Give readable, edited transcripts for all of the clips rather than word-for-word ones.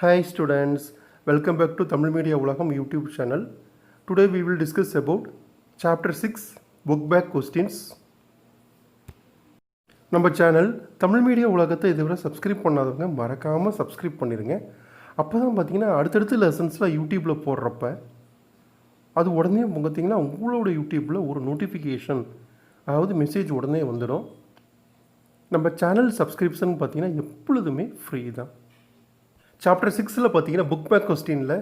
Hi students, welcome back to Tamil Media Ulagam YouTube channel. Today we will discuss about chapter 6 book back questions. நம்ம channel Tamil media உலகத்தை இதுவரை subscribe பண்ணாதவங்க மறக்காமல் subscribe பண்ணிடுங்க. அப்போ தான் பார்த்தீங்கன்னா அடுத்தடுத்த லெசன்ஸ்லாம் யூடியூப்பில் போடுறப்ப அது உடனே பார்த்தீங்கன்னா உங்களோட யூடியூப்பில் ஒரு நோட்டிஃபிகேஷன் அதாவது மெசேஜ் உடனே வந்துடும். நம்ம சேனல் சப்ஸ்கிரிப்ஷன் பார்த்தீங்கன்னா எப்பொழுதுமே ஃப்ரீ தான். சாப்டர் 6ல் பார்த்தீங்கன்னா புக் பேக் கொஸ்டினில்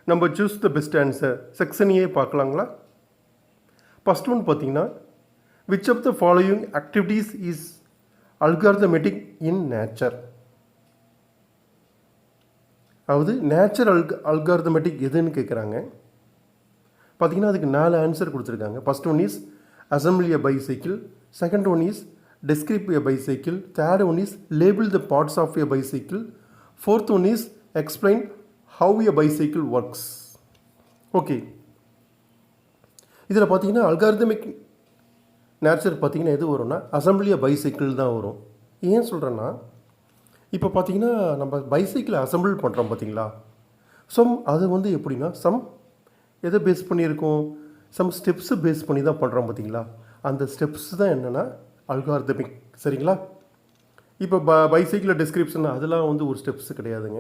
நம்ம சூஸ் த பெஸ்ட் ஆன்சர் செக்ஷனையே பார்க்கலாங்களா. ஃபஸ்ட் ஒன் பார்த்தீங்கன்னா which of the following activities is algorithmic in nature. அதாவது நேச்சர் அல்காரிதமெட்டிக் எதுன்னு கேட்குறாங்க. பார்த்தீங்கன்னா அதுக்கு 4 ஆன்சர் கொடுத்துருக்காங்க. First one is assembly a bicycle, second one is describe a bicycle, third one is label the parts of a bicycle, fourth one is explain how a bicycle works. Okay, இதில் பார்த்தீங்கன்னா algorithmic nature பார்த்தீங்கன்னா எது வரும்னா assembly bicycle தான் வரும். ஏன் சொல்கிறேன்னா இப்போ பார்த்தீங்கன்னா நம்ம பைசைக்கிளை அசம்பிள் பண்ணுறோம் பார்த்தீங்களா. அது எப்படின்னா எதை பேஸ் பண்ணியிருக்கோம், ஸ்டெப்ஸு பேஸ் பண்ணி தான் பண்ணுறோம் பார்த்தீங்களா. அந்த ஸ்டெப்ஸ் தான் என்னென்னா அல்காரிதமிக். சரிங்களா. இப்போ பைசைக்கிள் டிஸ்கிரிப்ஷன் அதெல்லாம் ஒரு ஸ்டெப்ஸு கிடையாதுங்க.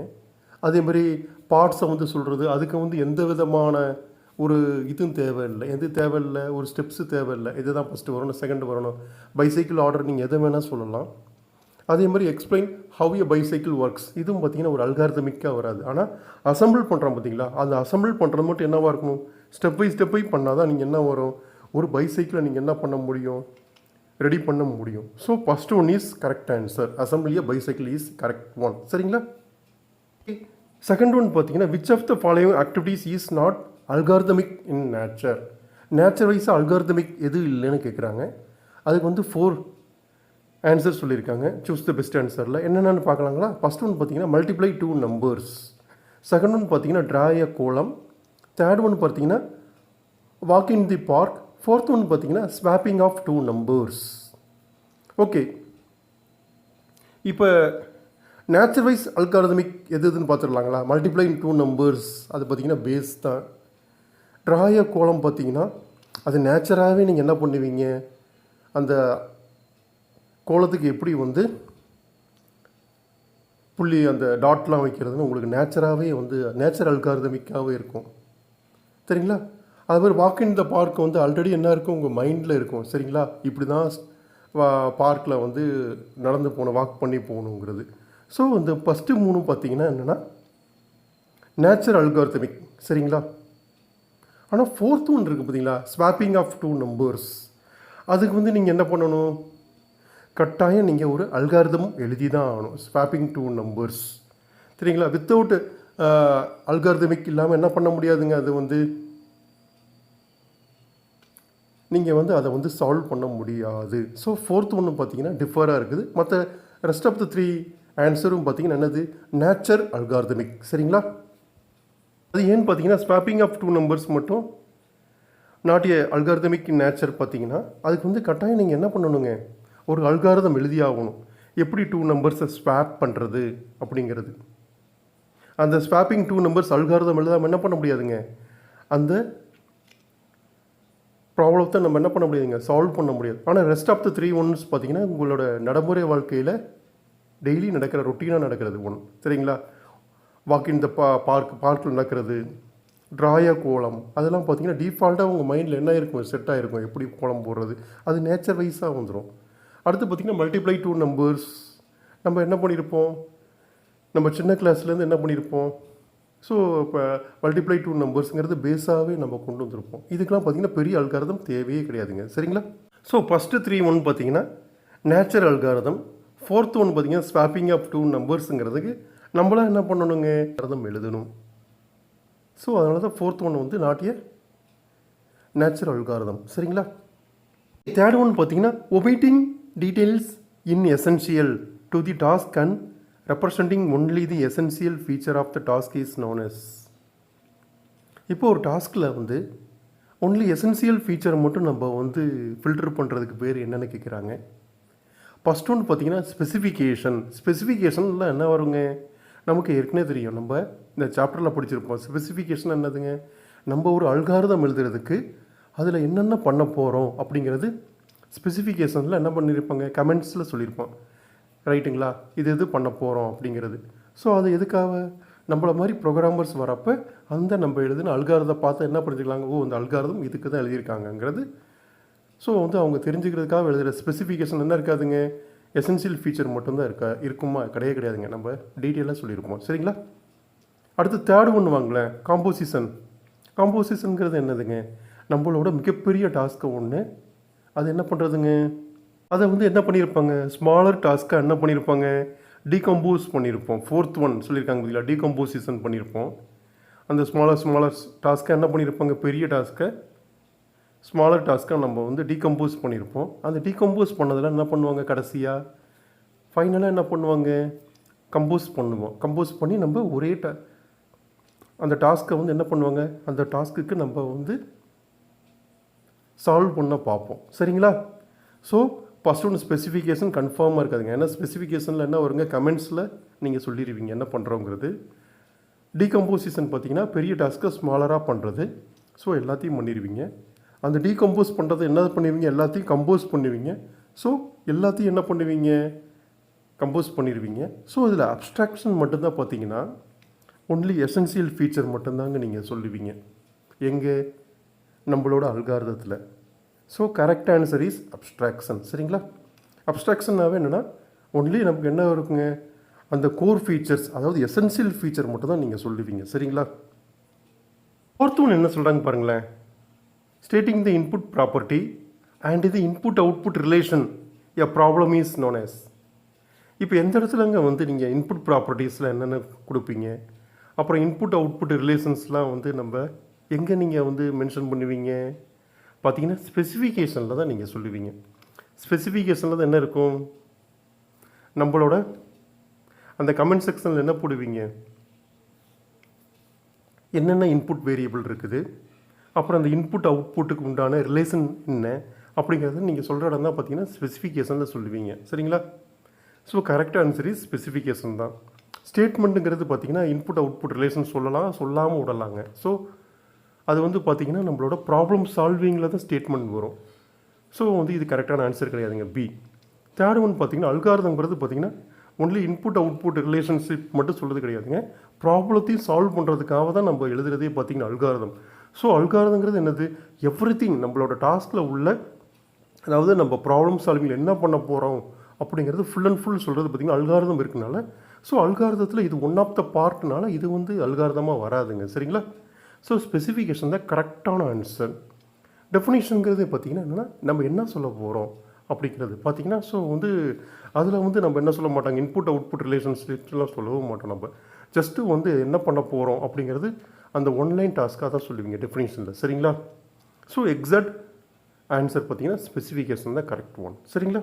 அதேமாதிரி பார்ட்ஸை சொல்கிறது அதுக்கு எந்த விதமான ஒரு இதுவும் தேவையில்லை, தேவையில்லை, ஒரு ஸ்டெப்ஸு தேவையில்லை. இது தான் ஃபஸ்ட்டு வரணும், செகண்ட் வரணும். பைசைக்கிள் ஆர்டர் நீங்கள் எதை வேணால் சொல்லலாம். அதே மாதிரி explain how a bicycle works, இதுவும் பார்த்தீங்கன்னா ஒரு அல்காரிதமிக்காக வராது. ஆனால் அசம்பிள் பண்ணுறோம் பார்த்தீங்களா, அந்த அசம்பிள் பண்ணுறது மட்டும் என்னவாக இருக்கணும், ஸ்டெப் பை பண்ணால் தான் நீங்கள் என்ன வரும், ஒரு பைசைக்கிளை நீங்கள் என்ன பண்ண முடியும், ரெடி பண்ண முடியும். So first one is correct answer, assembly bicycle is correct one. சரிங்களா. செகண்ட் ஒன் பார்த்தீங்கன்னா which of the following activities is not algorithmic in nature. Nature வைஸாக அல்காரிதமிக் எது இல்லைன்னு கேட்குறாங்க. அதுக்கு 4 ஆன்சர் சொல்லியிருக்காங்க. சூஸ் த பெஸ்ட் ஆன்சரில் என்னென்னு பார்க்கலாங்களா. ஃபஸ்ட் ஒன் பார்த்தீங்கன்னா மல்டிப்ளை 2 நம்பர்ஸ், செகண்ட் ஒன் பார்த்தீங்கன்னா ட்ரா எ கோலம், தேர்ட் ஒன் பார்த்தீங்கன்னா walk in the park, fourth one பார்த்தீங்கன்னா ஸ்வாப்பிங் ஆஃப் 2 நம்பர்ஸ். ஓகே, இப்போ நேச்சர் வைஸ் அல்காரிதமிக் எதுன்னு பார்த்துடலாங்களா. மல்டிப்ளை இன் 2 நம்பர்ஸ் அது பார்த்தீங்கன்னா பேஸ் தான். ட்ராய கோலம் பார்த்தீங்கன்னா அது நேச்சராகவே நீங்கள் என்ன பண்ணுவீங்க, அந்த கோலத்துக்கு எப்படி புள்ளி அந்த டாட்லாம் வைக்கிறதுன்னு உங்களுக்கு நேச்சராகவே நேச்சர் அல்காரிதமிக்காகவே இருக்கும். சரிங்களா. அதுமாதிரி walk in the park already என்ன இருக்கும் உங்கள் மைண்டில் இருக்கும். சரிங்களா. இப்படி தான் பார்க்கில் நடந்து போகணும், வாக் பண்ணி போகணுங்கிறது. ஸோ ஃபஸ்ட்டு 3 பார்த்தீங்கன்னா என்னென்னா நேச்சர் அல்காரிதமிக். சரிங்களா. ஆனால் ஃபோர்த் ஒன் இருக்குது பார்த்தீங்களா, ஸ்வாப்பிங் ஆஃப் 2 நம்பர்ஸ். அதுக்கு நீங்கள் என்ன பண்ணணும், கட்டாயம் நீங்கள் ஒரு அல்காரிதம் எழுதி தான் ஆகணும். Swapping 2 numbers. சரிங்களா. வித்தவுட் அல்காரிதமிக் இல்லாமல் என்ன பண்ண முடியாதுங்க. அது நீங்கள் அதை சால்வ் பண்ண முடியாது. ஸோ ஃபோர்த் ஒன்று பார்த்தீங்கன்னா டிஃபராக இருக்குது. மற்ற ரெஸ்ட் ஆஃப் த 3 ஆன்சரும் பார்த்தீங்கன்னா என்னது நேச்சர் அல்காரிதமிக். சரிங்களா. அது ஏன்னு பார்த்தீங்கன்னா ஸ்வாப்பிங் ஆஃப் 2 நம்பர்ஸ் மட்டும் not a algorithmic in nature பார்த்தீங்கன்னா அதுக்கு கட்டாயம் நீங்கள் என்ன பண்ணணுங்க, ஒரு அல்காரிதம் எழுதியாகணும். எப்படி 2 நம்பர்ஸை ஸ்வாப் பண்ணுறது அப்படிங்கிறது. அந்த ஸ்வாப்பிங் 2 நம்பர்ஸ் அல்காரிதம் எழுதாமல் என்ன பண்ண முடியாதுங்க, அந்த ப்ராப்ளத்தை நம்ம என்ன பண்ண முடியாதுங்க, சால்வ் பண்ண முடியாது. ஆனால் ரெஸ்ட் ஆஃப் த 3 ஒன்ஸ் பார்த்தீங்கன்னா உங்களோட நடைமுறை வாழ்க்கையில் டெய்லி நடக்கிற ரொட்டீனாக நடக்கிறது ஒன்று. சரிங்களா. வாக் இன் த பார்க்கில் நடக்கிறது, ட்ராய கோலம், அதெல்லாம் பார்த்தீங்கன்னா டிஃபால்ட்டாக உங்கள் மைண்டில் என்ன இருக்கும், செட் ஆகிருக்கும் எப்படி கோலம் போடுறது, அது நேச்சர் வைஸாக வந்துடும். அடுத்து பார்த்திங்கன்னா மல்டிப்ளை 2 நம்பர்ஸ் நம்ம என்ன பண்ணியிருப்போம், நம்ம சின்ன கிளாஸ்லேருந்து என்ன பண்ணியிருப்போம். ஸோ இப்போ மல்டிப்ளை 2 நம்பர்ஸுங்கிறது பேஸாகவே நம்ம கொண்டு வந்திருப்போம். இதுக்கெலாம் பார்த்திங்கன்னா பெரிய அல்காரிதம் தேவையே கிடையாதுங்க. சரிங்களா. ஸோ ஃபஸ்ட்டு 3 ஒன் பார்த்திங்கன்னா நேச்சர் அல்காரிதம், ஃபோர்த் ஒன் பார்த்திங்கன்னா ஸ்வாப்பிங் ஆஃப் 2 நம்பர்ஸுங்கிறதுக்கு நம்மளாம் என்ன பண்ணணுங்க, அல்காரிதம் எழுதணும். ஸோ அதனால தான் fourth one not a nature algorithm. சரிங்களா. தேர்ட் ஒன் பார்த்திங்கன்னா omitting details in essential to the task and representing only the essential feature of the task is known as. இப்போ ஒரு டாஸ்கில் ஒன்லி எசென்சியல் ஃபீச்சரை மட்டும் நம்ம ஃபில்டர் பண்ணுறதுக்கு பேர் என்னென்னு கேட்குறாங்க. ஃபஸ்ட் ஒன்று பார்த்தீங்கன்னா ஸ்பெசிஃபிகேஷன். ஸ்பெசிஃபிகேஷனில் என்ன வருங்க, நமக்கு ஏற்கனவே தெரியும், நம்ம இந்த சாப்டரில் படிச்சிருப்போம். ஸ்பெசிஃபிகேஷன் என்னதுங்க, நம்ம ஒரு அல்காரிதம் எழுதுறதுக்கு அதில் என்னென்ன பண்ண போகிறோம் அப்படிங்கிறது ஸ்பெசிஃபிகேஷனில் என்ன பண்ணியிருப்பாங்க, கமெண்ட்ஸில் சொல்லியிருப்போம். ரைட்டுங்களா, இது பண்ண போகிறோம் அப்படிங்கிறது. ஸோ அது எதுக்காக, நம்மள மாதிரி ப்ரோக்ராமர்ஸ் வரப்போ அந்த நம்ம எழுதுன அல்காரதை பார்த்து என்ன பண்ணிக்கலாங்க, ஓ இந்த அல்காரதம் இதுக்கு தான் எழுதியிருக்காங்கங்கிறது. ஸோ அவங்க தெரிஞ்சுக்கிறதுக்காக எழுதுகிற ஸ்பெசிஃபிகேஷன் என்ன இருக்காதுங்க, எசென்சியல் ஃபீச்சர் மட்டும்தான் இருக்குமா, கிடையாதுங்க. நம்ம டீட்டெயிலாக சொல்லியிருப்போம். சரிங்களா. அடுத்து தேர்ட் ஒன்று வாங்களேன், காம்போசிஷன்ங்கிறது என்னதுங்க, நம்மளோட மிகப்பெரிய டாஸ்க்கை ஒன்று அது என்ன பண்ணுறதுங்க, அதை என்ன பண்ணியிருப்பாங்க, ஸ்மாலர் டாஸ்க்கை என்ன பண்ணியிருப்பாங்க, டீகம்போஸ் பண்ணியிருப்போம். ஃபோர்த் ஒன் சொல்லியிருக்காங்க பார்த்தீங்களா, டீகம்போசிஷன் பண்ணியிருப்போம். அந்த ஸ்மாலர் டாஸ்க்கை என்ன பண்ணியிருப்பாங்க, பெரிய டாஸ்க்கை ஸ்மாலர் டாஸ்க்கை நம்ம டீகம்போஸ் பண்ணியிருப்போம். அந்த டீகம்போஸ் பண்ணதில் என்ன பண்ணுவாங்க, கடைசியாக ஃபைனலாக என்ன பண்ணுவாங்க, கம்போஸ் பண்ணி நம்ம ஒரே அந்த டாஸ்க்கை என்ன பண்ணுவாங்க, அந்த டாஸ்க்குக்கு நம்ம சால்வ் பண்ண பார்ப்போம். சரிங்களா. ஸோ ஃபஸ்ட் ஒன்று ஸ்பெசிஃபிகேஷன் கன்ஃபார்மாக இருக்காதுங்க. ஏன்னா ஸ்பெசிஃபிகேஷனில் என்ன வருங்க, கமெண்ட்ஸில் நீங்கள் சொல்லிடுவீங்க என்ன பண்ணுறோங்கிறது. டீகம்போசிஷன் பார்த்தீங்கன்னா பெரிய டாஸ்க்கை ஸ்மாலராக பண்ணுறது. ஸோ எல்லாத்தையும் பண்ணிடுவீங்க. அந்த டீகம்போஸ் பண்ணுறது என்ன பண்ணுவீங்க, எல்லாத்தையும் கம்போஸ் பண்ணுவீங்க. ஸோ எல்லாத்தையும் என்ன பண்ணுவீங்க, கம்போஸ் பண்ணிடுவீங்க. ஸோ இதில் அப்ஸ்ட்ராக்ஷன் மட்டும்தான் பார்த்தீங்கன்னா ஒன்லி எசென்சியல் ஃபீச்சர் மட்டும்தாங்க நீங்கள் சொல்லுவீங்க எங்கே, நம்மளோட அல்காரிதத்தில். So correct answer is abstraction. சரிங்களா. அப்ஸ்ட்ராக்ஷன்னாவே என்னென்னா ஒன்லி நமக்கு என்ன இருக்குங்க, அந்த கோர் ஃபீச்சர்ஸ், அதாவது எசென்சியல் ஃபீச்சர் மட்டும் தான் நீங்கள் சொல்லுவீங்க. சரிங்களா. ஃபோர்த் ஒன் என்ன சொல்கிறாங்க பாருங்களேன், stating the input property and the input output relation a problem is known as. இப்போ எந்த இடத்துலங்க நீங்கள் இன்புட் ப்ராப்பர்ட்டிஸில் என்னென்ன கொடுப்பீங்க, அப்புறம் இன்புட் அவுட்புட் ரிலேஷன்ஸ்லாம் நம்ம எங்கே நீங்கள் மென்ஷன் பண்ணுவீங்க பார்த்தீங்கன்னா ஸ்பெசிஃபிகேஷனில் தான் நீங்கள் சொல்லுவீங்க. ஸ்பெசிஃபிகேஷனில் தான் என்ன இருக்கும், நம்மளோட அந்த கமெண்ட் செக்ஷனில் என்ன போடுவீங்க, என்னென்ன இன்புட் வேரியபிள் இருக்குது, அப்புறம் அந்த இன்புட் அவுட்புட்டுக்கு உண்டான ரிலேஷன் என்ன அப்படிங்கிறத நீங்கள் சொல்கிற இடம் தான் பார்த்தீங்கன்னா ஸ்பெசிஃபிகேஷனில் சொல்லுவீங்க. சரிங்களா. So correct answer is specification தான். ஸ்டேட்மெண்ட்டுங்கிறது பார்த்தீங்கன்னா இன்புட் அவுட்புட் ரிலேஷன் சொல்லலாம், சொல்லாமல் விடலாங்க. ஸோ அது பார்த்தீங்கன்னா நம்மளோட ப்ராப்ளம் சால்விங்கில் தான் ஸ்டேட்மெண்ட் வரும். ஸோ இது கரெக்டான ஆன்சர் கிடையாதுங்க, பி. தேர்ட் ஒன் பார்த்தீங்கன்னா அல்காரிதம்ங்கிறது பார்த்தீங்கன்னா ஒன்லி இன்புட் அவுட்புட் ரிலேஷன்ஷிப் மட்டும் சொல்கிறது கிடையாதுங்க, ப்ராப்ளத்தையும் சால்வ் பண்ணுறதுக்காக தான் நம்ம எழுதுறதே பார்த்தீங்கன்னா அல்காரிதம். ஸோ அல்காரிதம்ங்கிறது என்னது, எவ்ரிதிங் நம்மளோட டாஸ்கில் உள்ள, அதாவது நம்ம ப்ராப்ளம் சால்விங்கில் என்ன பண்ண போகிறோம் அப்படிங்கிறது ஃபுல் அண்ட் ஃபுல் சொல்கிறது பார்த்தீங்கன்னா அல்காரிதம் இருக்குனால. ஸோ அல்காரிதத்தில் இது ஒன் ஆஃப் த பார்ட்னால இது அல்காரிதமாக வராதுங்க. சரிங்களா. ஸோ ஸ்பெசிஃபிகேஷன் தான் கரெக்டான ஆன்சர். டெஃபினிஷனுங்கிறது பார்த்திங்கன்னா என்னென்னா நம்ம என்ன சொல்ல போகிறோம் அப்படிங்கிறது பார்த்திங்கன்னா. ஸோ அதில் நம்ம என்ன சொல்ல மாட்டாங்க, இன்புட் அவுட்புட் ரிலேஷன்ஷிப்லாம் சொல்லவும் மாட்டோம். நம்ம ஜஸ்ட்டு என்ன பண்ண போகிறோம் அப்படிங்கிறது அந்த ஒன்லைன் டாஸ்க்காக தான் சொல்லுவீங்க டெஃபினிஷனில். சரிங்களா. ஸோ எக்ஸாக்ட் ஆன்சர் பார்த்திங்கன்னா ஸ்பெசிஃபிகேஷன் தான் கரெக்ட் ஒன். சரிங்களா.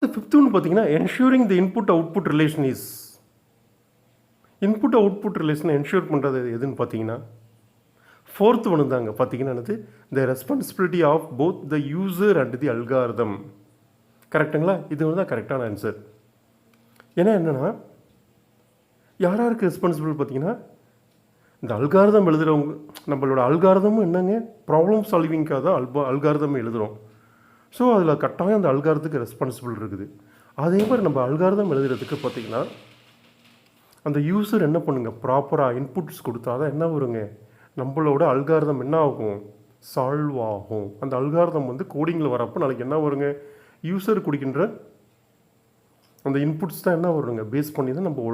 ஃபிஃப்த் ஒன்று பார்த்தீங்கன்னா ensuring the input output relation is. Input output ரிலேஷனை என்ஷூர் பண்ணுறது எதுன்னு பார்த்தீங்கன்னா ஃபோர்த் ஒன்று தாங்க. பார்த்தீங்கன்னா என்னது, the responsibility of both the user and the algorithm. கரெக்டுங்களா. இது தான் கரெக்டான ஆன்சர். ஏன்னா என்னென்னா யாருக்கு ரெஸ்பான்சிபிள் பார்த்தீங்கன்னா இந்த அல்காரிதம் எழுதுகிறவங்க. நம்மளோட அல்காரிதமும் என்னங்க, ப்ராப்ளம் சால்விங்காக தான் அல்காரிதம் எழுதுகிறோம். ஸோ அதில் கட்டாயம் அந்த அல்காரத்துக்கு ரெஸ்பான்சிபிள் இருக்குது. அதே மாதிரி நம்ம அல்காரிதம் எழுதுறதுக்கு பார்த்திங்கன்னா அந்த யூசர் என்ன பண்ணுங்க, ப்ராப்பராக இன்புட்ஸ் கொடுத்தா தான் என்ன வருங்க, நம்மளோட அல்காரிதம் என்ன ஆகும், சால்வ் ஆகும். அந்த அல்காரிதம் கோடிங்கில் வரப்போ நாளைக்கு என்ன வருங்க, யூசர் கொடுக்கின்ற அந்த இன்புட்ஸ் தான் என்ன வருங்க, பேஸ் பண்ணி தான் நம்ம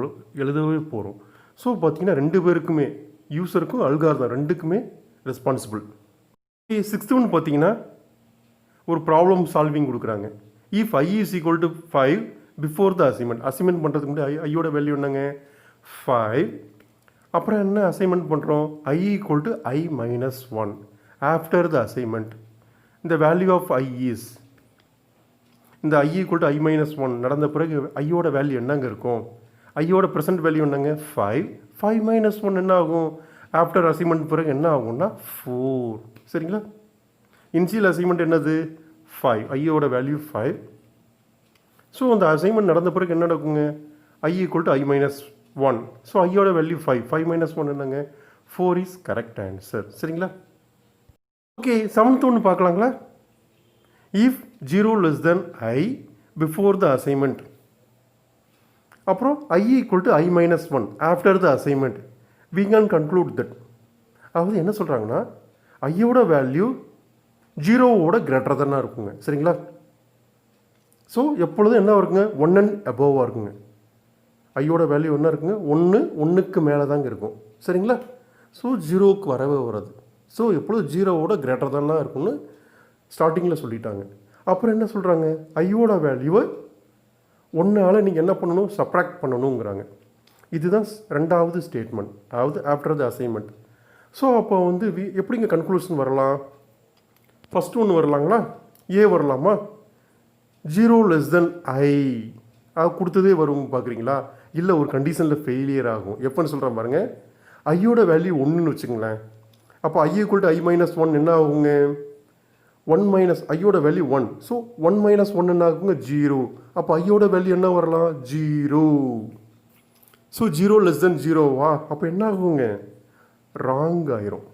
எழுதவே போகிறோம். ஸோ பார்த்திங்கன்னா ரெண்டு பேருக்குமே, யூசருக்கும் அல்காரிதம் ரெண்டுக்குமே ரெஸ்பான்சிபிள். சிக்ஸ்த் ஒன்று பார்த்திங்கன்னா ஒரு ப்ராப்ளம் சால்விங் கொடுக்குறாங்க. If I is equal to 5 before the assignment பண்ணுறதுக்கு முன்னாடி ஐயோட வேல்யூ என்னங்க 5. அப்புறம் என்ன அசைன்மெண்ட் பண்ணுறோம், I equal to I minus 1 after the assignment. இந்த வேல்யூ ஆஃப் I is, இந்த I equal to I minus 1 நடந்த பிறகு ஐயோட வேல்யூ என்னங்க இருக்கும், ஐயோட ப்ரெசன்ட் வேல்யூ என்னங்க 5. 5 minus 1 என்ன ஆகும், ஆஃப்டர் அசைன்மெண்ட் பிறகு என்ன ஆகும்னா 4. சரிங்களா. இனிஷியல் அசைன்மெண்ட் என்னது 5, ஐயோட வேல்யூ 5. ஸோ அந்த அசைன்மெண்ட் நடந்த பிறகு என்ன நடக்குங்க, I equal to I minus 1. So ஐயோட வேல்யூ 5. 5 minus 1 என்னங்க? 4 is correct answer. சரிங்களா? ஓகே, செவன்த் ஒன்று பார்க்கலாங்களா? If 0 less than I before the assignment. அப்புறம் I equal to I minus 1 after the assignment. We can conclude that. அதாவது என்ன சொல்கிறாங்கன்னா, ஐயோட வேல்யூ ஜீரோவோட கிரேட்டர் தானாக இருக்குங்க. சரிங்களா? ஸோ எப்பொழுதும் என்ன இருக்குங்க? 1 and above இருக்குங்க. ஐயோட வேல்யூ என்ன இருக்குங்க? 1, 1க்கு மேலே தாங்க இருக்கும். சரிங்களா? ஸோ ஜீரோவுக்கு வரவே வராது. ஸோ எப்பொழுதும் ஜீரோவோட கிரேட்டர் தானாக இருக்கும்னு ஸ்டார்டிங்கில் சொல்லிட்டாங்க. அப்புறம் என்ன சொல்கிறாங்க? ஐயோட வேல்யூவை 1ஆல் நீங்கள் என்ன பண்ணணும்? சப்ராக்ட் பண்ணணுங்கிறாங்க. இதுதான் ரெண்டாவது ஸ்டேட்மெண்ட், அதாவது ஆஃப்டர் த அசைன்மெண்ட். ஸோ அப்போ வந்து எப்படிங்க கன்க்ளூஷன் வரலாம்? ஃபஸ்ட்டு ஒன்று வரலாங்களா? ஏ வரலாமா? 0 less than I அது கொடுத்ததே வரும் பார்க்குறீங்களா? இல்லை ஒரு கண்டிஷனில் ஃபெயிலியர் ஆகும். எப்போன்னு சொல்கிறேன் பாருங்கள். ஐயோட வேல்யூ 1ன்னு வச்சுங்களேன். அப்போ I equal to I minus 1 என்ன ஆகுங்க? 1 minus ஐயோட வேல்யூ 1. ஸோ 1 minus 1 என்ன ஆகுங்க? 0. அப்போ ஐயோட வேல்யூ என்ன வரலாம்? 0. So 0 less than 0வா? அப்போ என்ன ஆகுங்க? ராங் ஆயிரும்.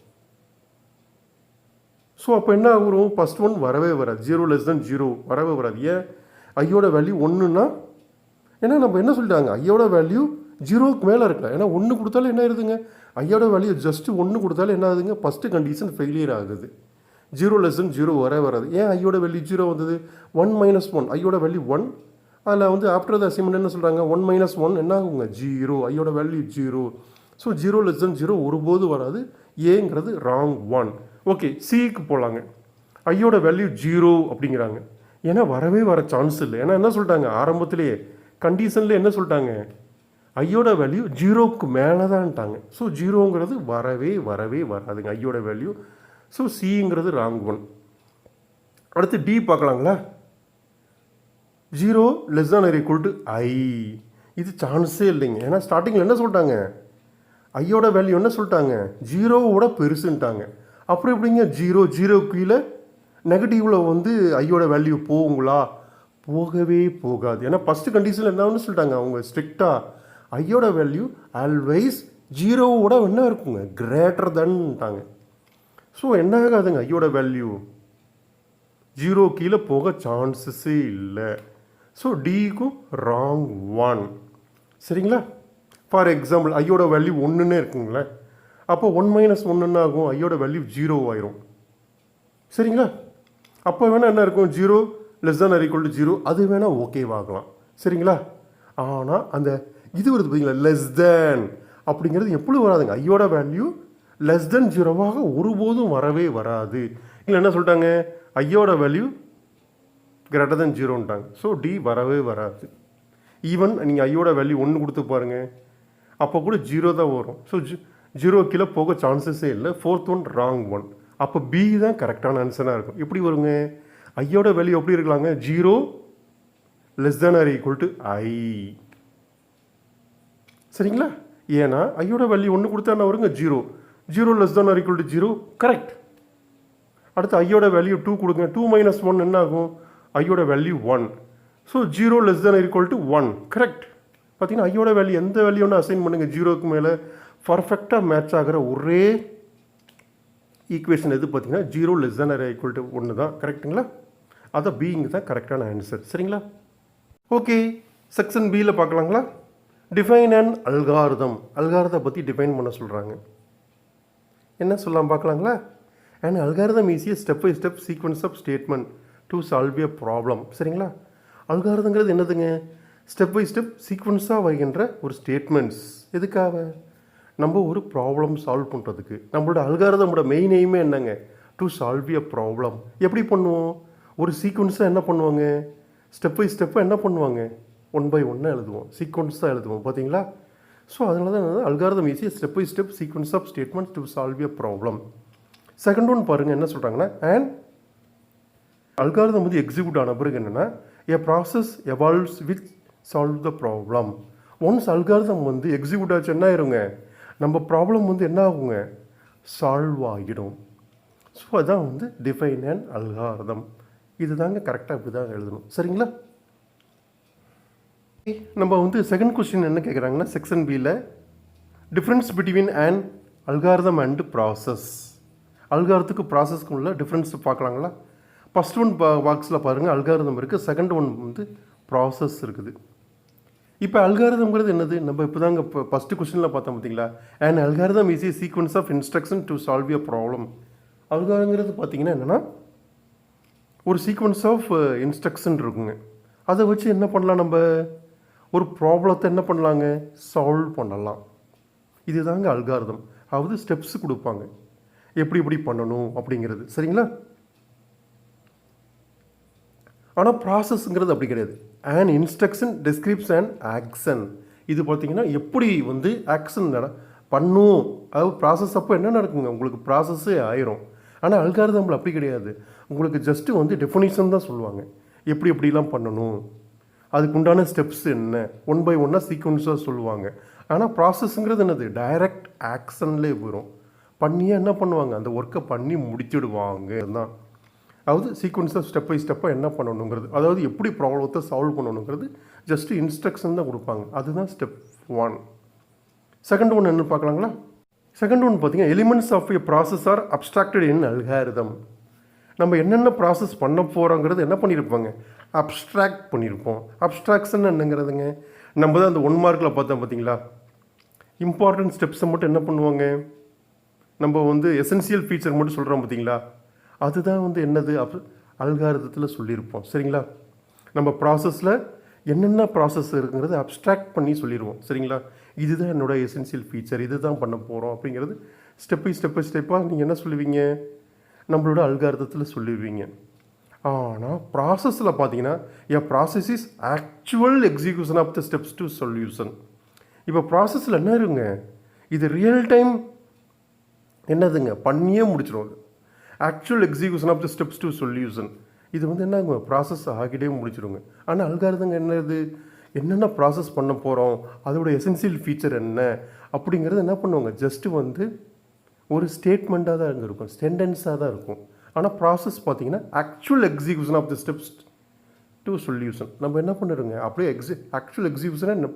ஸோ அப்போ என்ன ஆகும்? ஃபஸ்ட் ஒன் வரவே வராது. 0 less than 0 வரவே வராது. ஏன்? ஐயோட வேல்யூ 1ன்னா, ஏன்னா நம்ம என்ன சொல்லிட்டாங்க? ஐயோட வேல்யூ 0க்கு மேலே இருக்கலாம். ஏன்னா 1 கொடுத்தாலும் என்ன ஆகுதுங்க? ஐயோட வேல்யூ ஜஸ்ட் 1 கொடுத்தாலும் என்ன ஆகுதுங்க? ஃபஸ்ட்டு கண்டிஷன் ஃபெயிலியர் ஆகுது. 0 less than 0 வரவே வராது. ஏன் ஐயோட வேல்யூ 0 வந்தது? 1 minus 1 ஐயோட வேல்யூ 1. அதில் வந்து ஆஃப்டர் த அசைன்மெண்ட் என்ன சொல்கிறாங்க? 1 minus 1 என்ன ஆகுங்க? 0. ஐயோட வேல்யூ 0. ஸோ 0 less than 0 ஒருபோது வராது. ஏங்கிறது ராங் 1. ஓகே, சிக்கு போகலாங்க. ஐயோட வேல்யூ 0 அப்படிங்கிறாங்க. ஏன்னா வரவே வர சான்ஸ் இல்லை. ஏன்னா என்ன சொல்லிட்டாங்க? ஆரம்பத்திலேயே கண்டிஷனில் என்ன சொல்லிட்டாங்க? ஐயோட வேல்யூ 0க்கு மேலே தான்ட்டாங்க. ஸோ 0ங்கிறது வரவே வராதுங்க ஐயோட வேல்யூ. So சிங்கிறது wrong 1. அடுத்து D பார்க்கலாங்களா? 0 less than or equal to I. இது சான்ஸே இல்லைங்க. ஏன்னா ஸ்டார்டிங்கில் என்ன சொல்லிட்டாங்க? ஐயோட வேல்யூ என்ன சொல்லிட்டாங்க? 0வோட பெருசுன்ட்டாங்க. அப்புறம் எப்படிங்க 0 கீழே நெகட்டிவில் வந்து ஐயோட வேல்யூ போகுங்களா? போகவே போகாது. ஏன்னா ஃபஸ்ட்டு கண்டிஷனில் என்னன்னு சொல்லிட்டாங்க அவங்க ஸ்ட்ரிக்டாக? ஐயோட வேல்யூ ஆல்வைஸ் 0வோட என்ன இருக்குங்க? கிரேட்டர் தன்ட்டாங்க. ஸோ என்ன ஆகாதுங்க? ஐயோட வேல்யூ 0 கீழே போக சான்சஸே இல்லை. ஸோ டிக்கும் ராங் 1. சரிங்களா? ஃபார் எக்ஸாம்பிள் ஐயோட வேல்யூ 1ன்னே இருக்குங்களேன். அப்போ 1 minus 1 என்ன ஆகும்? ஐயோட வேல்யூ 0 ஆயிரும். சரிங்களா? அப்போ வேணால் என்ன இருக்கும்? 0 less than or equal to 0 அது வேணால் ஓகேவாகலாம். சரிங்களா? ஆனால் அந்த இது வருது பார்த்தீங்களா? லெஸ் தேன் அப்படிங்கிறது எப்படி வராதுங்க? ஐயோட வேல்யூ லெஸ் தென் 0வாக ஒருபோதும் வரவே வராது. இல்லை என்ன சொல்லிட்டாங்க? ஐயோட வேல்யூ கிரேட்டர் தென் 0ன்ட்டாங்க. ஸோ டி வரவே வராது. ஈவன் நீங்கள் ஐயோட வேல்யூ 1 கொடுத்து பாருங்கள், அப்போ கூட 0 தான் வரும். ஸோ 0 கீழே போக சான்சஸே இல்லை. Fourth one wrong 1. அப்போ பி தான் கரெக்டான ஆன்சராக இருக்கும். எப்படி வருங்க? ஐயோட வேல்யூ எப்படி இருக்கலாங்க? 0 less than or equal to I. சரிங்களா? ஏன்னா ஐயோட வேல்யூ 1 கொடுத்தா என்ன வருங்க? 0 less than or equal to 0 correct. அடுத்து ஐயோட வேல்யூ 2 கொடுங்க. 2 minus 1 என்ன ஆகும்? ஐயோட value 1. So 0 less than or equal to 1 correct. பார்த்தீங்கன்னா ஐயோட வேல்யூ எந்த வேல்யூன்னு அசைன் பண்ணுங்கள் 0க்கு மேலே பர்ஃபெக்டாக மேட்ச் ஆகிற ஒரே ஈக்குவேஷன் எது பார்த்தீங்கன்னா 0 less than or equal to 1 தான். கரெக்டுங்களா? அதான் பிங்க தான் கரெக்டான ஆன்சர். சரிங்களா? ஓகே, செக்ஷன் பியில் பார்க்கலாங்களா? Define an algorithm. அல்காரிதம் பற்றி டிஃபைன் பண்ண சொல்கிறாங்க. என்ன சொல்லலாம் பார்க்கலாங்களா? அண்ட் அல்காரிதம் ஈஸியாக step by step sequence of statement to solve a problem. சரிங்களா? அல்காரிதங்கிறது என்னதுங்க? ஸ்டெப் பை ஸ்டெப் சீக்வன்ஸாக வருகின்ற ஒரு ஸ்டேட்மெண்ட்ஸ். எதுக்காக? நம்ம ஒரு ப்ராப்ளம் சால்வ் பண்ணுறதுக்கு. நம்மளோட அல்காரிதமோட மெயின் எய்மே என்னங்க? To solve a problem. எப்படி பண்ணுவோம்? ஒரு சீக்வன்ஸாக என்ன பண்ணுவாங்க? ஸ்டெப் பை ஸ்டெப்பாக என்ன பண்ணுவாங்க? 1 by 1 எழுதுவோம். சீக்வன்ஸ் தான் எழுதுவோம். பார்த்தீங்களா? ஸோ அதனால தான் அல்காரிதம் ஈஸியாக step by step sequence of statements to solve a problem. Second one பாருங்கள் என்ன சொல்கிறாங்கன்னா, அண்ட் அல்காரிதம் வந்து எக்ஸிக்யூட் ஆன பிறகு என்னென்னா எ process evolves with solve the problem. Once algorithm வந்து எக்ஸிக்யூட் ஆச்சு என்ன ஆயிருங்க? நம்ம ப்ராப்ளம் வந்து என்ன ஆகுங்க? சால்வ் ஆகிடும். ஸோ அதான் வந்து டிஃபைன் அண்ட் அல்காரிதம். இது தாங்க கரெக்டாக இப்படி தான் எழுதணும். சரிங்களா? நம்ம வந்து செகண்ட் கொஸ்டின் என்ன கேட்குறாங்கன்னா செக்ஷன் பியில் difference between an algorithm and process. அல்காரத்துக்கு ப்ராசஸ்க்கு உள்ள டிஃப்ரென்ஸ் பார்க்கலாங்களா? ஃபஸ்ட் ஒன் பாக்ஸில் பாருங்கள் அல்காரிதம் இருக்குது, செகண்ட் ஒன் வந்து ப்ராசஸ் இருக்குது. இப்போ அல்காரிதம்ங்கிறது என்னது? நம்ம இப்போ தாங்க இப்போ ஃபஸ்ட்டு கொஸ்டினில் பார்த்தோம் பார்த்தீங்களா, an algorithm is a sequence of instruction to solve a problem. அல்காரிதம்ங்கிறது பார்த்தீங்கன்னா என்னென்னா ஒரு சீக்வன்ஸ் ஆஃப் இன்ஸ்ட்ரக்ஷன் இருக்குங்க. அதை வச்சு என்ன பண்ணலாம், நம்ம ஒரு ப்ராப்ளத்தை என்ன பண்ணலாங்க, சால்வ் பண்ணலாம். இதுதாங்க அல்காரிதம். அதாவது ஸ்டெப்ஸ் கொடுப்பாங்க எப்படி எப்படி பண்ணணும் அப்படிங்கிறது, சரிங்களா? ஆனால் ப்ராசஸ்ங்கிறது அப்படி கிடையாது. An instruction describes an action. இது பார்த்தீங்கன்னா எப்படி வந்து ஆக்ஷன் பண்ணும். அதாவது ப்ராசஸ் அப்போ என்ன நடக்குங்க, உங்களுக்கு ப்ராசஸ்ஸே ஆயிரும். ஆனால் அல்காரிதமில் அப்படி கிடையாது. உங்களுக்கு ஜஸ்ட்டு வந்து டெஃபினிஷன் தான் சொல்லுவாங்க, எப்படி எப்படிலாம் பண்ணணும், அதுக்குண்டான ஸ்டெப்ஸ் என்ன, ஒன் பை ஒன்னாக சீக்வன்ஸாக சொல்லுவாங்க. ஆனால் ப்ராசஸ்ங்கிறது என்னது, டைரக்ட் ஆக்ஷன்லேயே போயிடும். பண்ணியே என்ன பண்ணுவாங்க, அந்த ஒர்க்கை பண்ணி முடிச்சிடுவாங்க தான். அதாவது சீக்வன்ஸாக ஸ்டெப் பை ஸ்டெப்பாக என்ன பண்ணணுங்கிறது, அதாவது எப்படி ப்ராப்ளத்தை சால்வ் பண்ணணுங்கிறது ஜஸ்ட்டு இன்ஸ்ட்ரக்ஷன் தான் கொடுப்பாங்க. அதுதான் ஸ்டெப் 1. செகண்ட் ஒன் என்ன பார்க்கலாங்களா? செகண்ட் ஒன் பார்த்தீங்கன்னா elements of a process are abstracted in algorithm. நம்ம என்னென்ன ப்ராசஸ் பண்ண போகிறோங்கிறது என்ன பண்ணியிருப்பாங்க, அப்ஸ்ட்ராக்ட் பண்ணியிருப்போம். அப்ஸ்ட்ராக்ஷன் என்னங்கிறதுங்க, நம்ம தான் அந்த 1 மார்க்கில் பார்த்தோம் பார்த்தீங்களா, இம்பார்ட்டன்ட் ஸ்டெப்ஸை மட்டும் என்ன பண்ணுவாங்க, நம்ம வந்து எசென்சியல் ஃபீச்சர் மட்டும் சொல்கிறோம் பார்த்தீங்களா, அதுதான் வந்து என்னது அல்காரிதத்தில் சொல்லியிருப்போம், சரிங்களா? நம்ம ப்ராசஸில் என்னென்ன ப்ராசஸ் இருக்குங்கிறது அப்ஸ்ட்ராக்ட் பண்ணி சொல்லிடுவோம், சரிங்களா? இதுதான் என்னோட எசென்சியல் ஃபீச்சர், இது தான் பண்ண போகிறோம் அப்படிங்கிறது ஸ்டெப் பை ஸ்டெப்பாக நீங்கள் என்ன சொல்லுவீங்க, நம்மளோட அல்காரிதத்தில் சொல்லிடுவீங்க. ஆனால் ப்ராசஸில் பார்த்தீங்கன்னா a process is actual execution of the steps to solution. இப்போ ப்ராசஸில் என்ன இருக்குங்க, இது ரியல் டைம் என்னதுங்க, பண்ணியே முடிச்சிடும். Actual execution of the steps to solution இது வந்து என்னங்க, ப்ராசஸ் ஆகிட்டே முடிச்சிடுங்க. ஆனால் அல்காரிதம் என்னது, என்னென்ன ப்ராசஸ் பண்ண போகிறோம், அதோட எசென்சியல் ஃபீச்சர் என்ன அப்படிங்கிறது என்ன பண்ணுவாங்க, ஜஸ்ட்டு வந்து ஒரு ஸ்டேட்மெண்ட்டாக தான் அங்கே இருக்கும், சென்டென்ஸாக தான் இருக்கும். ஆனால் ப்ராசஸ் பார்த்தீங்கன்னா actual execution of the steps to solution. நம்ம என்ன பண்ணிடுங்க, அப்படியே ஆக்சுவல் எக்ஸிக்யூஷனாக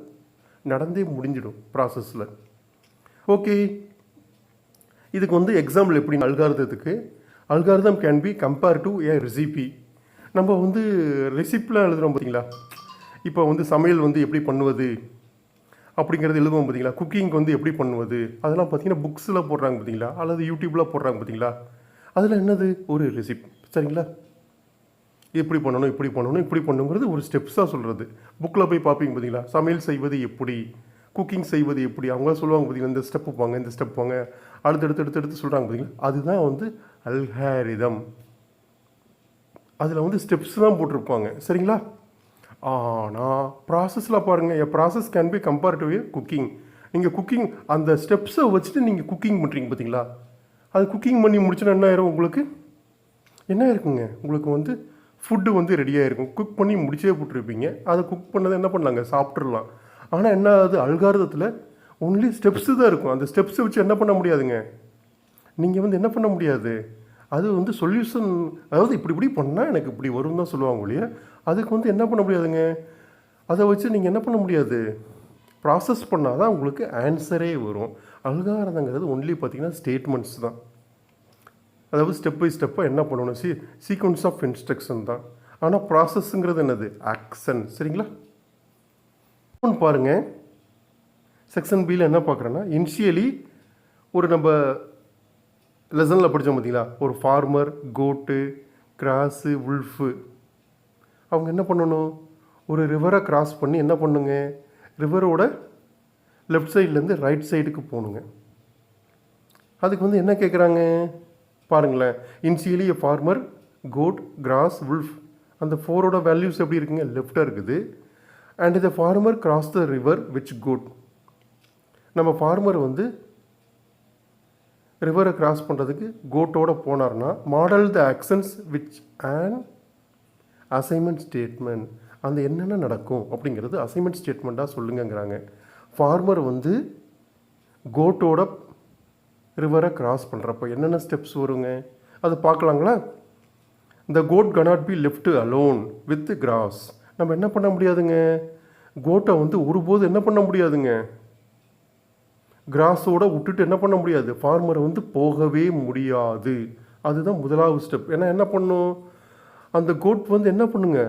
நடந்தே முடிஞ்சிடும் ப்ராசஸில். ஓகே, இதுக்கு வந்து எக்ஸாம்பிள் எப்படி, அல்காரிதத்துக்கு algorithm can be compare to a recipe. நம்ம வந்து ரெசிப்பிலாம் எழுதுகிறோம் பார்த்தீங்களா, இப்போ வந்து சமையல் வந்து எப்படி பண்ணுவது அப்படிங்கிறது எழுதுவோம் பார்த்தீங்களா, குக்கிங் வந்து எப்படி பண்ணுவது, அதெல்லாம் பார்த்தீங்கன்னா புக்ஸில் போடுறாங்க பார்த்தீங்களா, அல்லது யூடியூப்பில் போடுறாங்க பார்த்தீங்களா, அதில் என்னது ஒரு ரெசிபி, சரிங்களா? எப்படி பண்ணணும், இப்படி பண்ணணும், இப்படி பண்ணுங்கிறது ஒரு ஸ்டெப்ஸாக சொல்கிறது. புக்கில் போய் பார்ப்பீங்க பார்த்தீங்களா, சமையல் செய்வது எப்படி, குக்கிங் செய்வது எப்படி, அவங்க சொல்லுவாங்க பார்த்தீங்களா, இந்த ஸ்டெப்பு போங்க, இந்த ஸ்டெப் போங்க, அடுத்தடுத்து சொல்கிறாங்க பார்த்தீங்களா, அதுதான் வந்து அல்காரிதம். அதில் வந்து ஸ்டெப்ஸ் தான் போட்டிருப்பாங்க, சரிங்களா? ஆனால் ப்ராசஸில் பாருங்கள், எ process can be compare to A cooking. நீங்கள் குக்கிங் அந்த ஸ்டெப்ஸை வச்சுட்டு நீங்கள் குக்கிங் பண்ணுறீங்க பார்த்தீங்களா, அது குக்கிங் பண்ணி முடிச்சுன்னா என்ன ஆயிரும், உங்களுக்கு என்ன இருக்குங்க, உங்களுக்கு வந்து ஃபுட்டு வந்து ரெடியாக இருக்கும். குக் பண்ணி முடிச்சே போட்டிருப்பீங்க, அதை குக் பண்ணதை என்ன பண்ணலாங்க, சாப்பிட்றலாம். ஆனால் என்ன ஆகுது, அல்காரிதத்தில் ஒன்லி ஸ்டெப்ஸு தான் இருக்கும். அந்த ஸ்டெப்ஸை வச்சு என்ன பண்ண முடியாதுங்க, நீங்கள் வந்து என்ன பண்ண முடியாது, அது வந்து சொல்யூஷன், அதாவது இப்படி இப்படி பண்ணால் எனக்கு இப்படி வரும் தான் சொல்லுவாங்க ஒழிய, அதுக்கு வந்து என்ன பண்ண முடியாதுங்க, அதை வச்சு நீங்கள் என்ன பண்ண முடியாது, ப்ராசஸ் பண்ணால் தான் உங்களுக்கு ஆன்சரே வரும். அல்காரிதங்கிறது ஒன்லி பார்த்தீங்கன்னா ஸ்டேட்மெண்ட்ஸ் தான், அதாவது ஸ்டெப் பை ஸ்டெப்பாக என்ன பண்ணணும், சீக்வன்ஸ் ஆஃப் இன்ஸ்ட்ரக்ஷன் தான். ஆனால் ப்ராசஸ்ங்கிறது என்னது, ஆக்ஷன், சரிங்களா? பாருங்கள், செக்ஷன் பியில் என்ன பார்க்குறேன்னா, இனிஷியலி ஒரு நம்ம லெசனில் படித்தோம் பார்த்தீங்களா, ஒரு ஃபார்மர், கோட்டு, கிராஸு, உல்ஃபு, அவங்க என்ன பண்ணணும், ஒரு ரிவரை கிராஸ் பண்ணி என்ன பண்ணுங்க, ரிவரோட லெஃப்ட் சைட்லேருந்து ரைட் சைடுக்கு போகணுங்க. அதுக்கு வந்து என்ன கேட்குறாங்க பாருங்களேன், initially a farmer, goat, grass, wolf, அந்த 4ஓட வேல்யூஸ் எப்படி இருக்குங்க, லெஃப்டாக இருக்குது. And the farmer cross the river which goat, நம்ம ஃபார்மர் வந்து ரிவரை கிராஸ் பண்ணுறதுக்கு கோட்டோட போனார்னா, model the actions which an assignment statement, அந்த என்னென்ன நடக்கும் அப்படிங்கிறது அசைன்மெண்ட் ஸ்டேட்மெண்ட்டாக சொல்லுங்கிறாங்க. ஃபார்மர் வந்து கோட்டோட ரிவரை கிராஸ் பண்ணுறப்போ என்னென்ன ஸ்டெப்ஸ் வருங்க, அது பார்க்கலாங்களா? The goat cannot be left alone with grass, நம்ம என்ன பண்ண முடியாதுங்க, கோட்டை வந்து ஒருபோது என்ன பண்ண முடியாதுங்க, கிராஸோட விட்டுட்டு என்ன பண்ண முடியாது, ஃபார்மரை வந்து போகவே முடியாது. அதுதான் முதலாவது ஸ்டெப். ஏன்னா என்ன பண்ணும், அந்த கோட் வந்து என்ன பண்ணுங்க,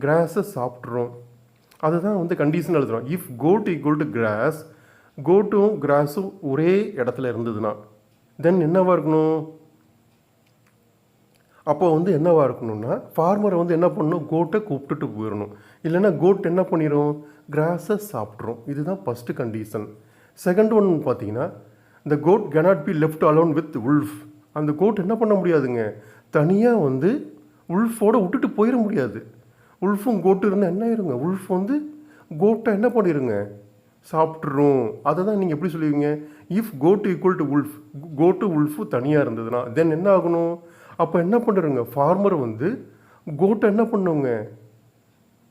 கிராஸை சாப்பிட்றோம். அதுதான் வந்து கண்டிஷன் எழுதுகிறோம். If goat equal to grass, கோட்டும் கிராஸும் ஒரே இடத்துல இருந்ததுன்னா தென் என்னவா இருக்கணும், அப்போ வந்து என்னவா இருக்கணும்னா ஃபார்மரை வந்து என்ன பண்ணணும், கோட்டை கூப்பிட்டுட்டு போயிடணும். இல்லைன்னா கோட் என்ன பண்ணிடும், கிராஸை சாப்பிட்றோம். இதுதான் ஃபஸ்ட்டு கண்டிஷன். செகண்ட் ஒன் பார்த்தீங்கன்னா, இந்த goat cannot be left alone with wolf. அந்த கோட் என்ன பண்ண முடியாதுங்க, தனியாக வந்து உல்ஃபோட விட்டுட்டு போயிட முடியாது. உல்ஃபும் கோட்டு இருந்தால் என்ன ஆயிருங்க, உல்ஃப் வந்து கோட்டை என்ன பண்ணிடுங்க, சாப்பிட்றோம். அதை தான் நீங்கள் எப்படி சொல்லுவீங்க, if goat equal to wolf, goat wolf தனியாக இருந்ததுன்னா தென் என்ன ஆகணும், அப்போ என்ன பண்ணுறங்க, ஃபார்மர் வந்து கோட்டை என்ன பண்ணுங்க,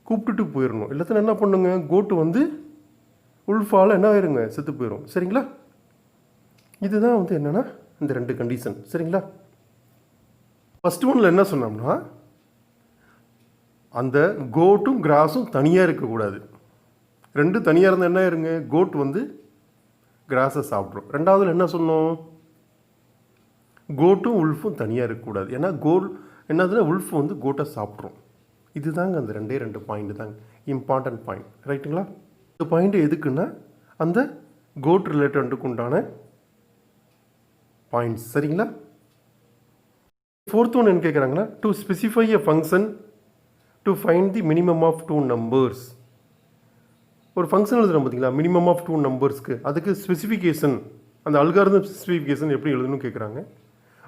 கூப்பிட்டுட்டு போயிடணும். இல்லாத்தினா என்ன பண்ணுங்க, கோட்டு வந்து உல்ஃபால் என்ன ஆயிருங்க, செத்து போயிடும். சரிங்களா, இதுதான் வந்து என்னென்னா இந்த ரெண்டு கண்டிஷன். சரிங்களா, ஃபஸ்ட் ஒன்றில் என்ன சொன்னோம்னா, அந்த கோட்டும் கிராஸும் தனியாக இருக்கக்கூடாது. ரெண்டு தனியாக இருந்தால் என்ன ஆயிருங்க, கோட் வந்து கிராஸை சாப்பிட்றோம். ரெண்டாவதுல என்ன சொன்னோம், கோட்டும் உல்ஃபும் தனியாக இருக்கக்கூடாது. ஏன்னா கோல் என்னதுன்னா உல்ஃப் வந்து கோட்டை சாப்பிட்றோம். இதுதாங்க அந்த ரெண்டு பாயிண்ட் தாங்க இம்பார்ட்டன்ட் பாயிண்ட். ரைட்டுங்களா, இந்த பாயிண்ட் எதுக்குன்னா அந்த கோட் ரிலேட்டடுக்கு உண்டான பாயிண்ட்ஸ். சரிங்களா, ஃபோர்த் ஒன் என்ன கேட்குறாங்கன்னா, to specify a function to find the minimum of two numbers. ஒரு ஃபங்க்ஷன் எழுதுகிறோம் பார்த்தீங்களா, மினிமம் ஆஃப் டூ நம்பர்ஸ்க்கு, அதுக்கு ஸ்பெசிஃபிகேஷன், அந்த அல்காரிதம் ஸ்பெசிஃபிகேஷன் எப்படி எழுதணும்னு கேட்குறாங்க.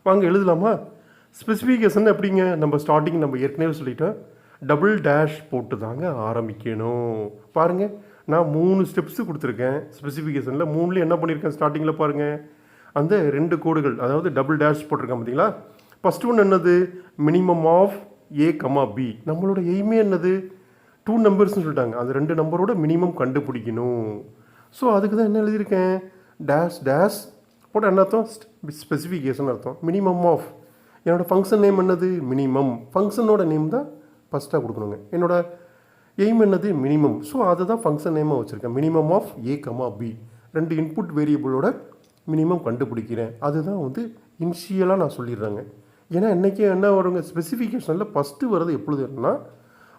வாங்க எழுதலாமா. ஸ்பெசிஃபிகேஷன் எப்படிங்க, நம்ம ஸ்டார்டிங் நம்ம ஏற்கனவே சொல்லிட்டோம், டபுள் டேஷ் போட்டு தாங்க ஆரம்பிக்கணும். பாருங்கள், நான் 3 ஸ்டெப்ஸு கொடுத்துருக்கேன் ஸ்பெசிஃபிகேஷனில். 3லேயும் என்ன பண்ணியிருக்கேன், ஸ்டார்டிங்கில் பாருங்கள் அந்த 2 கோடுகள், அதாவது டபுள் டேஷ் போட்டிருக்கேன் பார்த்தீங்களா. ஃபஸ்ட் ஒன் என்னது, minimum of A comma B. நம்மளோட எய்மே என்னது, 2 நம்பர்ஸ்னு சொல்லிட்டாங்க, அந்த 2 நம்பரோட மினிமம் கண்டுபிடிக்கணும். ஸோ அதுக்கு தான் என்ன எழுதியிருக்கேன், டேஷ் டேஷ் போட்டு என்ன அர்த்தம், ஸ்பெசிஃபிகேஷன் அர்த்தம். மினிமம் ஆஃப், என்னோடய ஃபங்க்ஷன் நேம் என்னது, மினிமம். ஃபங்க்ஷனோட நேம் தான் ஃபஸ்ட்டாக கொடுக்கணுங்க. என்னோடய எய்ம் என்னது, மினிமம். ஸோ அதை தான் ஃபங்க்ஷன் நேமாக வச்சுருக்கேன், minimum of A comma B. 2 input வேரியபிளோட மினிமம் கண்டுபிடிக்கிறேன். அதுதான் வந்து இனிஷியலாக நான் சொல்லிடுறேங்க. ஏன்னா இன்றைக்கி என்ன வருங்க, ஸ்பெசிஃபிகேஷனில் ஃபஸ்ட்டு வர்றது எப்பொழுது என்னன்னா,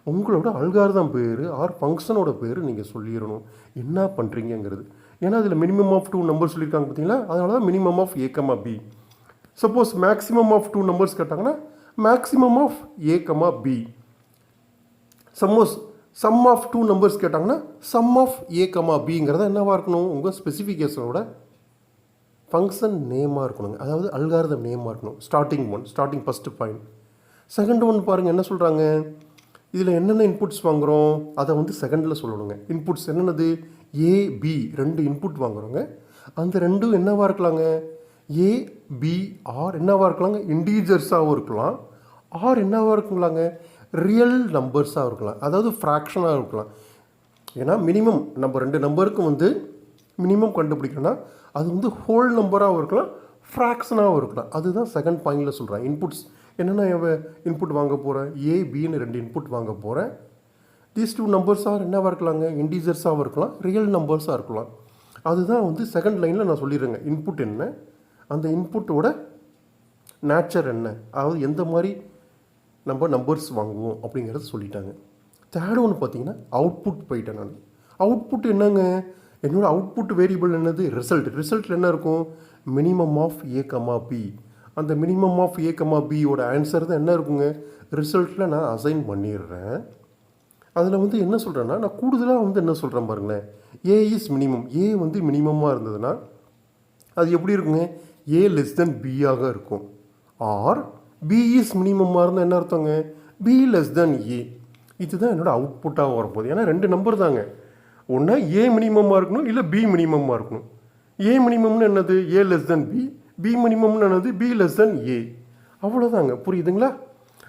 உங்களோட அல்காரிதம் பேர் ஆர் ஃபங்க்ஷனோட பேர் நீங்கள் சொல்லிடணும் என்ன பண்ணுறீங்கிறது. ஏன்னா அதில் மினிமம் ஆஃப் 2 நம்பர்ஸ் சொல்லியிருக்காங்க பார்த்தீங்களா, அதனால தான் minimum of A comma B. Suppose maximum of 2 numbers கேட்டாங்கன்னா maximum of A comma B. Suppose sum of 2 numbers கேட்டாங்கன்னா சம் ஆஃப் ஏ கமா பிங்கிறத என்னவாக இருக்கணும், உங்கள் ஸ்பெசிஃபிகேஷனோட ஃபங்க்ஷன் நேமாக இருக்கணுங்க, அதாவது அல்காரிதம் நேமாக இருக்கணும். Starting first point. Second one பாருங்கள் என்ன சொல்கிறாங்க, இதில் என்னென்ன இன்புட்ஸ் வாங்குகிறோம் அதை வந்து செகண்டில் சொல்லணுங்க. இன்புட்ஸ் என்னென்னது, ஏ பி 2 இன்புட் வாங்குகிறோங்க. அந்த ரெண்டும் என்னவாக இருக்கலாங்க, ஏ பி ஆர் என்னவாக இருக்கலாங்க, இண்டீஜர்ஸாகவும் இருக்கலாம், ஆர் என்னவாக இருக்குங்களாங்க, ரியல் நம்பர்ஸாக இருக்கலாம், அதாவது ஃப்ராக்ஷனாக இருக்கலாம். ஏன்னா மினிமம் நம்ம 2 நம்பருக்கும் வந்து மினிமம் கண்டுபிடிக்கணும்னா அது வந்து ஹோல் நம்பராகவும் இருக்கலாம், ஃப்ராக்ஷனாகவும் இருக்கலாம். அதுதான் செகண்ட் பாயிண்டில் சொல்கிறேன். இன்புட்ஸ் என்னென்ன இன்புட் வாங்க போகிறேன், ஏ பின்னு 2 இன்புட் வாங்க போகிறேன். தீஸ் 2 நம்பர்ஸாக என்னவாக இருக்கலாங்க, இண்டீஜர்ஸாகவும் இருக்கலாம், ரியல் நம்பர்ஸாக இருக்கலாம். அதுதான் வந்து செகண்ட் லைனில் நான் சொல்லிடுறேங்க. இன்புட் என்ன, அந்த இன்புட்டோட நேச்சர் என்ன, அதாவது எந்த மாதிரி நம்ம நம்பர்ஸ் வாங்குவோம் அப்படிங்கிறத சொல்லிட்டாங்க. தேர்ட் ஒன்று பார்த்தீங்கன்னா அவுட்புட் போயிட்டேன் நான். அவுட்புட் என்னங்க, என்னோடய அவுட்புட் வேரியபிள் என்னது, ரிசல்ட்டில் என்ன இருக்கும், minimum of A comma B. அந்த மினிமம் ஆஃப் ஏ கமா பியோட ஆன்சர் தான் என்ன இருக்குங்க, ரிசல்ட்டில் நான் அசைன் பண்ணிடுறேன். அதில் வந்து என்ன சொல்கிறேன்னா, நான் கூடுதலாக வந்து என்ன சொல்கிறேன் பாருங்களேன், ஏ இஸ் மினிமம். ஏ வந்து மினிமமாக இருந்ததுன்னா அது எப்படி இருக்குங்க, ஏ லெஸ் தென் பியாக இருக்கும். ஆர் பி இஸ் மினிமமாக இருந்தால் என்ன அர்த்தங்க, பி லெஸ் தென் ஏ. இதுதான் என்னோடய அவுட்புட்டாக வரப்போகுது. ஏன்னா 2 நம்பர் தாங்க, ஒன்றா ஏ மினிமமாக இருக்கணும், இல்லை பி மினிமமாக இருக்கணும். ஏ மினிமம்னு என்னது, a less than B. B மினிமம்னு என்னது, பி லெஸ் தென் ஏ. அவ்வளோதாங்க, புரியுதுங்களா.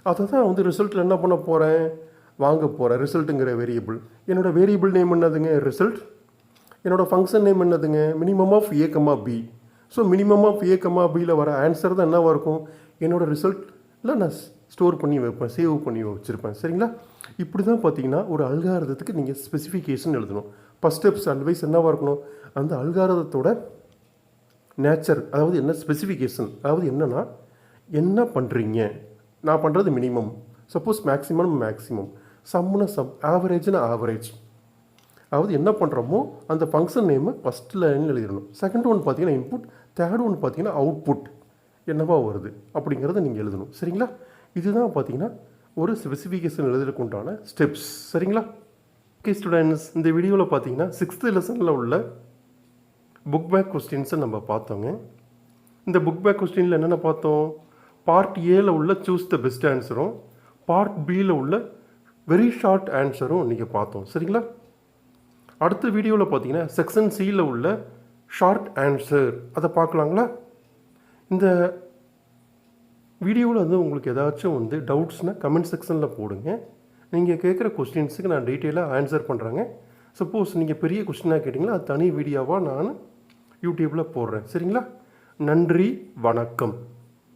அதை தான் வந்து ரிசல்ட்டில் என்ன பண்ண போகிறேன், வாங்க போகிறேன். ரிசல்ட்டுங்கிற வேரியபிள், என்னோடய வேரியபிள் நேம் என்னதுங்க, ரிசல்ட். என்னோடய ஃபங்க்ஷன் நேம் என்னதுங்க, minimum of A comma B. So minimum of A comma பியில் வர ஆன்சர் தான் என்னவாக இருக்கும், என்னோடய ரிசல்ட்டில் நான் ஸ்டோர் பண்ணி வைப்பேன், சேவ் பண்ணி வச்சுருப்பேன். சரிங்களா? இப்படி தான் பார்த்தீங்கன்னா ஒரு அல்காரதத்துக்கு நீங்கள் ஸ்பெசிஃபிகேஷன் எழுதணும். ஃபஸ்ட் ஸ்டெப்ஸ் அட்வைஸ் என்னவாக இருக்கணும், அந்த அல்காரதத்தோட நேச்சர், அதாவது என்ன ஸ்பெசிஃபிகேஷன், அதாவது என்னென்னா என்ன பண்ணுறீங்க, நான் பண்ணுறது மினிமம், சப்போஸ் மேக்ஸிமம், சம்முனா சம், ஆவரேஜ்னா ஆவரேஜ், அதாவது என்ன பண்ணுறோமோ அந்த ஃபங்க்ஷன் நேமை ஃபஸ்ட் லைனில் எழுதிடணும். செகண்ட் ஒன் பார்த்தீங்கன்னா இன்புட், தேர்ட் ஒன் பார்த்தீங்கன்னா அவுட்புட் என்னவா வருது அப்படிங்கிறத நீங்கள் எழுதணும். சரிங்களா? இதுதான் பார்த்தீங்கன்னா ஒரு ஸ்பெசிஃபிகேஷன் எழுதுறதுக்கு உண்டான ஸ்டெப்ஸ். சரிங்களா? ஓகே ஸ்டூடெண்ட்ஸ், இந்த வீடியோவில் பார்த்தீங்கன்னா 6th லெசனில் உள்ள புக் பேக் கொஸ்டின்ஸை நம்ம பார்த்தோங்க. இந்த புக் பேக் கொஸ்டினில் என்னென்ன பார்த்தோம், பார்ட் ஏல உள்ள சூஸ் த பெஸ்ட் ஆன்சரும், பார்ட் பியில் உள்ள வெரி ஷார்ட் ஆன்சரும் இன்றைக்கி பார்த்தோம். சரிங்களா? அடுத்த வீடியோவில் பார்த்தீங்கன்னா செக்ஷன் சியில் உள்ள ஷார்ட் ஆன்சர் அதை பார்க்கலாங்களா? இந்த வீடியோவில் வந்து உங்களுக்கு ஏதாச்சும் டவுட்ஸ்னால் கமெண்ட் செக்ஷனில் போடுங்க. நீங்கள் கேட்குற கொஸ்டின்ஸுக்கு நான் டீட்டெயிலாக ஆன்சர் பண்ணுறேங்க. சப்போஸ் நீங்கள் பெரிய கொஸ்டினாக கேட்டிங்களா அது தனி வீடியோவாக நான் யூடியூப்பில் போடுறேன். சரிங்களா? நன்றி, வணக்கம்.